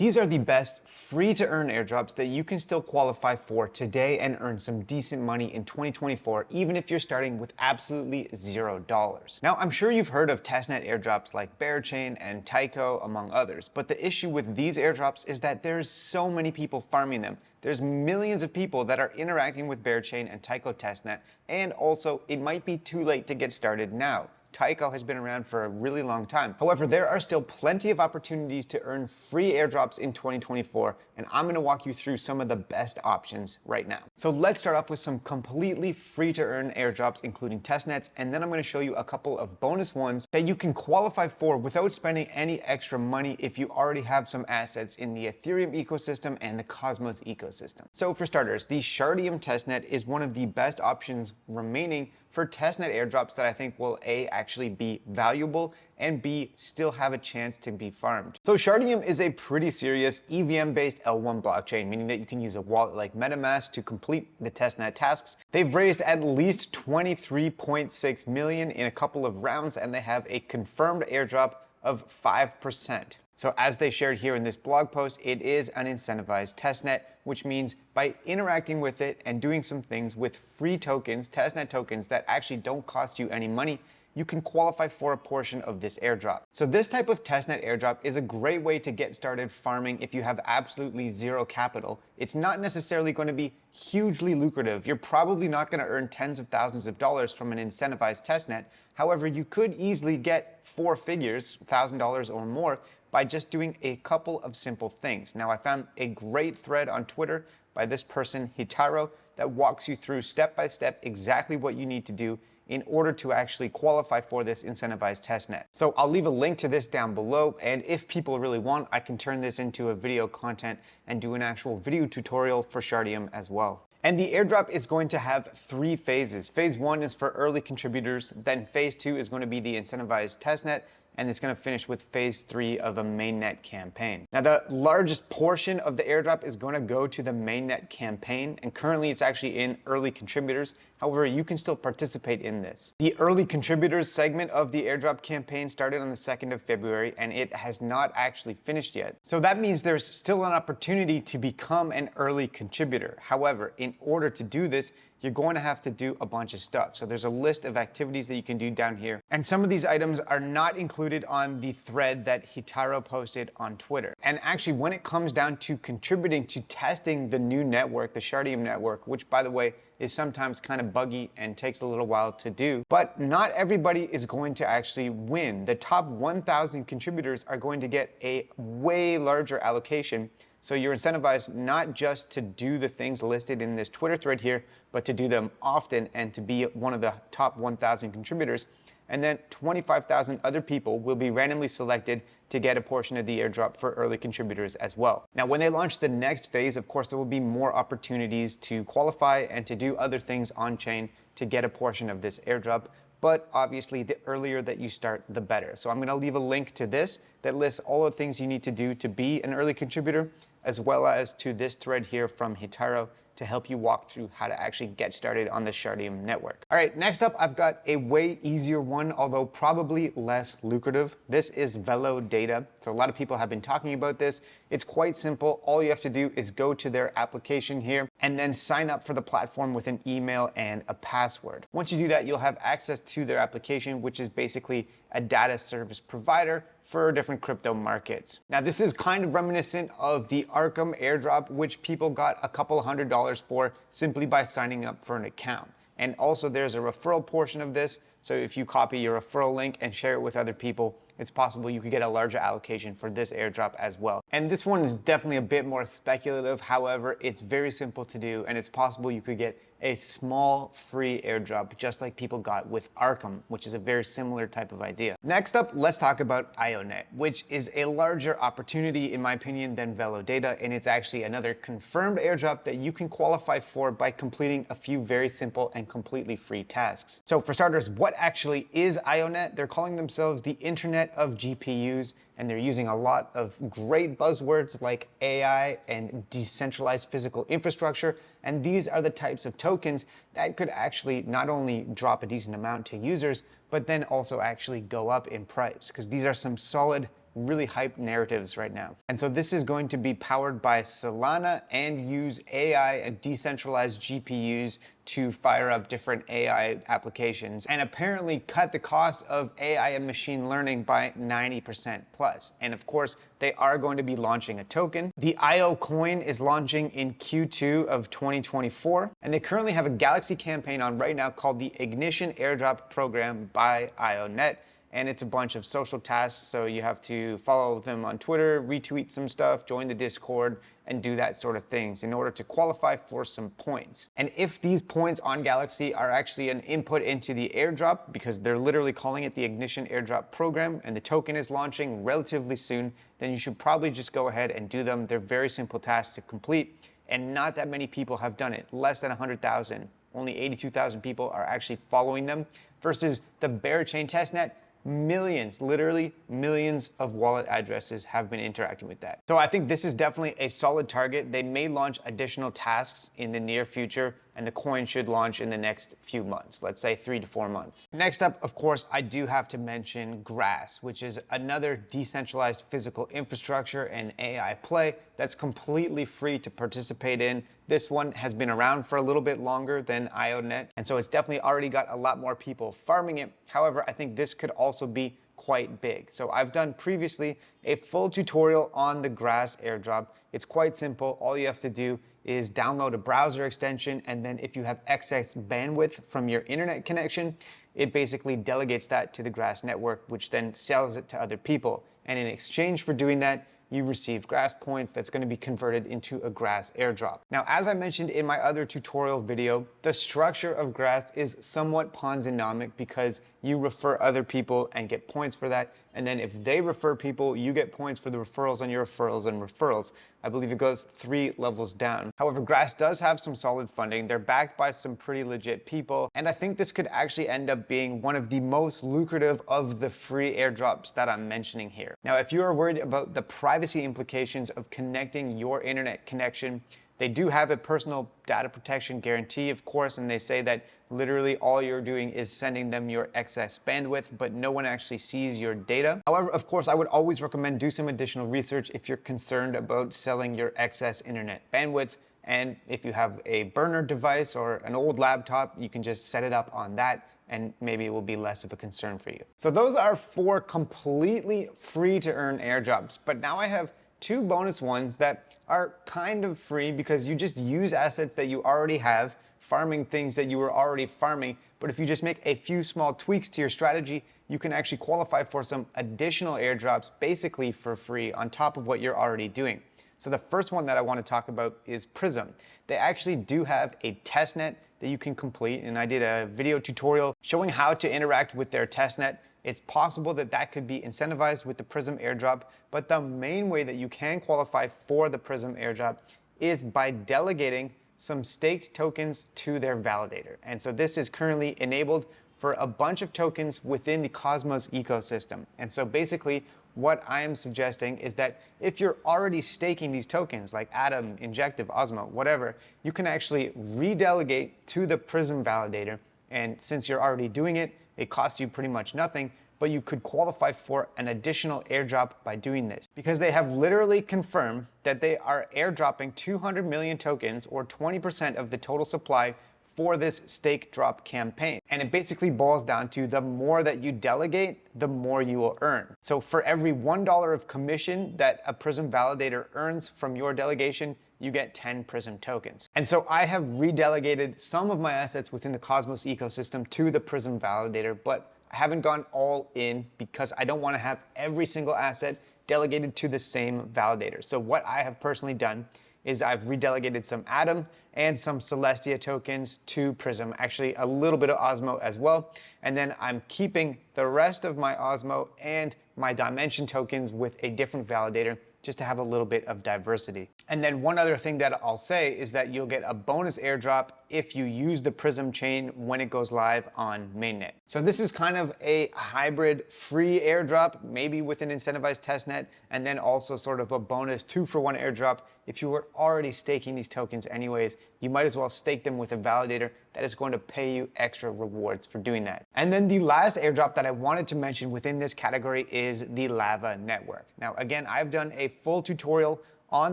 These are the best free-to-earn airdrops that you can still qualify for today and earn some decent money in 2024, even if you're starting with absolutely $0. Now, I'm sure you've heard of testnet airdrops like Bearchain and Tyco, among others, but the issue with these airdrops is that there's so many people farming them. There's millions of people that are interacting with Bearchain and Tyco testnet, and also it might be too late to get started now. Tyco has been around for a really long time. However, there are still plenty of opportunities to earn free airdrops in 2024, and I'm gonna walk you through some of the best options right now. So let's start off with some completely free to earn airdrops, including testnets, and then I'm gonna show you a couple of bonus ones that you can qualify for without spending any extra money if you already have some assets in the Ethereum ecosystem and the Cosmos ecosystem. So for starters, the Shardium testnet is one of the best options remaining for testnet airdrops that I think will actually be valuable and B, still have a chance to be farmed. So Shardium is a pretty serious EVM-based L1 blockchain, meaning that you can use a wallet like MetaMask to complete the testnet tasks. They've raised at least 23.6 million in a couple of rounds, and they have a confirmed airdrop of 5%. So as they shared here in this blog post, it is an incentivized testnet, which means by interacting with it and doing some things with free tokens, testnet tokens that actually don't cost you any money, you can qualify for a portion of this airdrop. So this type of testnet airdrop is a great way to get started farming if you have absolutely zero capital. It's not necessarily going to be hugely lucrative. You're probably not going to earn tens of thousands of dollars from an incentivized testnet. However, you could easily get four figures, $1,000 or more, by just doing a couple of simple things. Now, I found a great thread on Twitter by this person, Hitaro, that walks you through step by step exactly what you need to do in order to actually qualify for this incentivized testnet. So I'll leave a link to this down below, and if people really want, I can turn this into a video content and do an actual video tutorial for Shardium as well. And the airdrop is going to have three phases. Phase one is for early contributors, then phase two is going to be the incentivized testnet, and it's going to finish with phase three of a mainnet campaign. Now, the largest portion of the airdrop is going to go to the mainnet campaign, and currently it's actually in early contributors. However, you can still participate in this. The early contributors segment of the airdrop campaign started on the 2nd of February, and it has not actually finished yet. So that means there's still an opportunity to become an early contributor. However, in order to do this, you're going to have to do a bunch of stuff. So there's a list of activities that you can do down here. And some of these items are not included on the thread that Hitaro posted on Twitter. And actually, when it comes down to contributing to testing the new network, the Shardium network, which by the way, is sometimes kind of buggy and takes a little while to do, but not everybody is going to actually win. The top 1,000 contributors are going to get a way larger allocation. So you're incentivized not just to do the things listed in this Twitter thread here, but to do them often and to be one of the top 1,000 contributors. And then 25,000 other people will be randomly selected to get a portion of the airdrop for early contributors as well. Now, when they launch the next phase, of course, there will be more opportunities to qualify and to do other things on chain to get a portion of this airdrop. But obviously, the earlier that you start, the better. So I'm going to leave a link to this that lists all the things you need to do to be an early contributor, as well as to this thread here from Hitaro to help you walk through how to actually get started on the Shardium network. All right, next up, I've got a way easier one, although probably less lucrative. This is Velo Data. So a lot of people have been talking about this. It's quite simple. All you have to do is go to their application here and then sign up for the platform with an email and a password. Once you do that, you'll have access to their application, which is basically a data service provider for different crypto markets. Now, this is kind of reminiscent of the Arkham airdrop, which people got a couple $100s for simply by signing up for an account. And also there's a referral portion of this. So if you copy your referral link and share it with other people, it's possible you could get a larger allocation for this airdrop as well. And this one is definitely a bit more speculative. However, it's very simple to do, and it's possible you could get a small free airdrop, just like people got with Arkham, which is a very similar type of idea. Next up, let's talk about IONET, which is a larger opportunity, in my opinion, than Velo Data, and it's actually another confirmed airdrop that you can qualify for by completing a few very simple and completely free tasks. So for starters, what actually is IONET? They're calling themselves the Internet of GPUs, and they're using a lot of great buzzwords like AI and decentralized physical infrastructure. And these are the types of tokens that could actually not only drop a decent amount to users, but then also actually go up in price, because these are some solid really hyped narratives right now. And so this is going to be powered by Solana and use AI and decentralized GPUs to fire up different AI applications and apparently cut the cost of AI and machine learning by 90% plus. And of course, they are going to be launching a token. The IO coin is launching in Q2 of 2024, and they currently have a Galaxy campaign on right now called the Ignition Airdrop program by IONet. And it's a bunch of social tasks, so you have to follow them on Twitter, retweet some stuff, join the Discord, and do that sort of things in order to qualify for some points. And if these points on Galaxy are actually an input into the airdrop, because they're literally calling it the Ignition Airdrop program, and the token is launching relatively soon, then you should probably just go ahead and do them. They're very simple tasks to complete, and not that many people have done it, less than 100,000. Only 82,000 people are actually following them, versus the Berachain testnet, millions, literally millions of wallet addresses have been interacting with that. So I think this is definitely a solid target. They may launch additional tasks in the near future, and the coin should launch in the next few months, let's say 3 to 4 months. Next up, of course, I do have to mention Grass, which is another decentralized physical infrastructure and AI play that's completely free to participate in. This one has been around for a little bit longer than IONet, and so it's definitely already got a lot more people farming it. However, I think this could also be quite big. So I've done previously a full tutorial on the Grass airdrop. It's quite simple. All you have to do is download a browser extension, and then if you have excess bandwidth from your internet connection, it basically delegates that to the Grass network, which then sells it to other people. And in exchange for doing that, you receive Grass points that's going to be converted into a Grass airdrop. Now, as I mentioned in my other tutorial video, the structure of Grass is somewhat Ponzi-nomic because you refer other people and get points for that. And then if they refer people, you get points for the referrals on your referrals and referrals. I believe it goes 3 levels down. However, Grass does have some solid funding. They're backed by some pretty legit people. And I think this could actually end up being one of the most lucrative of the free airdrops that I'm mentioning here. Now, if you are worried about the privacy implications of connecting your internet connection, they do have a personal data protection guarantee, of course, and they say that literally all you're doing is sending them your excess bandwidth, but no one actually sees your data. However, of course, I would always recommend do some additional research if you're concerned about selling your excess internet bandwidth. And if you have a burner device or an old laptop, you can just set it up on that, and maybe it will be less of a concern for you. So those are 4 completely free to earn airdrops, but now I have 2 bonus ones that are kind of free because you just use assets that you already have, farming things that you were already farming. But if you just make a few small tweaks to your strategy, you can actually qualify for some additional airdrops basically for free on top of what you're already doing. So the first one that I want to talk about is Prism. They actually do have a testnet that you can complete, and I did a video tutorial showing how to interact with their testnet. It's possible that that could be incentivized with the Prism airdrop, but the main way that you can qualify for the Prism airdrop is by delegating some staked tokens to their validator. And so this is currently enabled for a bunch of tokens within the Cosmos ecosystem. And so basically what I am suggesting is that if you're already staking these tokens like Atom, Injective, Osmo, whatever, you can actually redelegate to the Prism validator. And since you're already doing it, it costs you pretty much nothing, but you could qualify for an additional airdrop by doing this because they have literally confirmed that they are airdropping 200 million tokens or 20% of the total supply for this stake drop campaign. And it basically boils down to the more that you delegate, the more you will earn. So for every $1 of commission that a Prism validator earns from your delegation, you get 10 Prism tokens. And so I have redelegated some of my assets within the Cosmos ecosystem to the Prism validator, but I haven't gone all in because I don't want to have every single asset delegated to the same validator. So what I have personally done is I've redelegated some Atom and some Celestia tokens to Prism, actually a little bit of Osmo as well. And then I'm keeping the rest of my Osmo and my Dimension tokens with a different validator. just to have a little bit of diversity. And then one other thing that I'll say is that you'll get a bonus airdrop if you use the Prism chain when it goes live on mainnet. So this is kind of a hybrid free airdrop, maybe with an incentivized testnet, and then also sort of a bonus 2-for-1 airdrop. If you were already staking these tokens anyways, you might as well stake them with a validator that is going to pay you extra rewards for doing that. And then the last airdrop that I wanted to mention within this category is the Lava network. Now, again, I've done a full tutorial on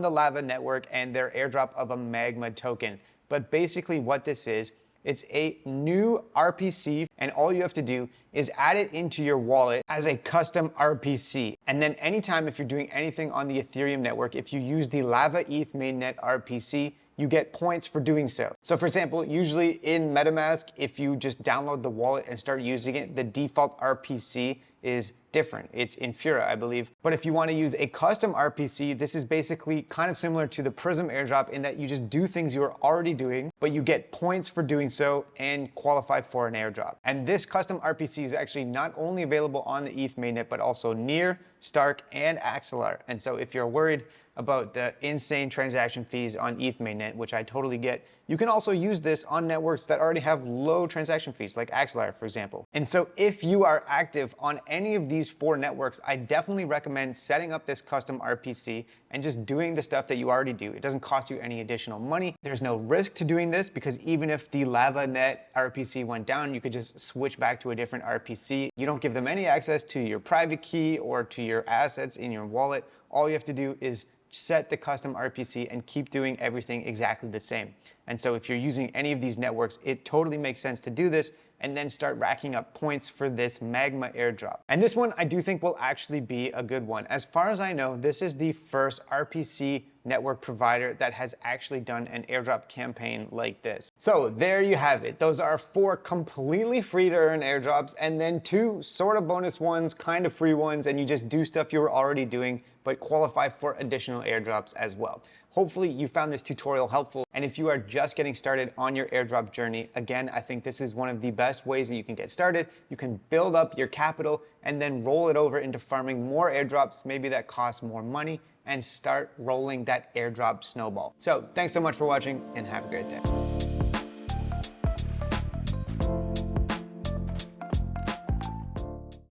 the Lava network and their airdrop of a Magma token. But basically what this is, it's a new RPC, and all you have to do is add it into your wallet as a custom RPC. And then anytime if you're doing anything on the Ethereum network, if you use the Lava ETH mainnet RPC, you get points for doing so. So for example, usually in MetaMask, if you just download the wallet and start using it, the default RPC is different. It's Infura, I believe. But if you want to use a custom RPC, this is basically kind of similar to the Prism airdrop in that you just do things you are already doing, but you get points for doing so and qualify for an airdrop. And this custom RPC is actually not only available on the ETH mainnet, but also near, Stark, and Axelar. And so if you're worried about the insane transaction fees on ETH mainnet, which I totally get, you can also use this on networks that already have low transaction fees, like Axelar, for example. And so if you are active on any of these 4 networks, I definitely recommend setting up this custom RPC and just doing the stuff that you already do. It doesn't cost you any additional money. There's no risk to doing this because even if the LavaNet RPC went down, you could just switch back to a different RPC. You don't give them any access to your private key or to your assets in your wallet. All you have to do is set the custom RPC and keep doing everything exactly the same. And so if you're using any of these networks, it totally makes sense to do this and then start racking up points for this Magma airdrop. And this one I do think will actually be a good one. As far as I know, this is the first RPC network provider that has actually done an airdrop campaign like this. So there you have it. Those are 4 completely free to earn airdrops and then 2 sort of bonus ones, kind of free ones, and you just do stuff you were already doing, but qualify for additional airdrops as well. Hopefully you found this tutorial helpful. And if you are just getting started on your airdrop journey, again, I think this is one of the best ways that you can get started. You can build up your capital and then roll it over into farming more airdrops, maybe that cost more money, and start rolling that airdrop snowball. So thanks so much for watching and have a great day.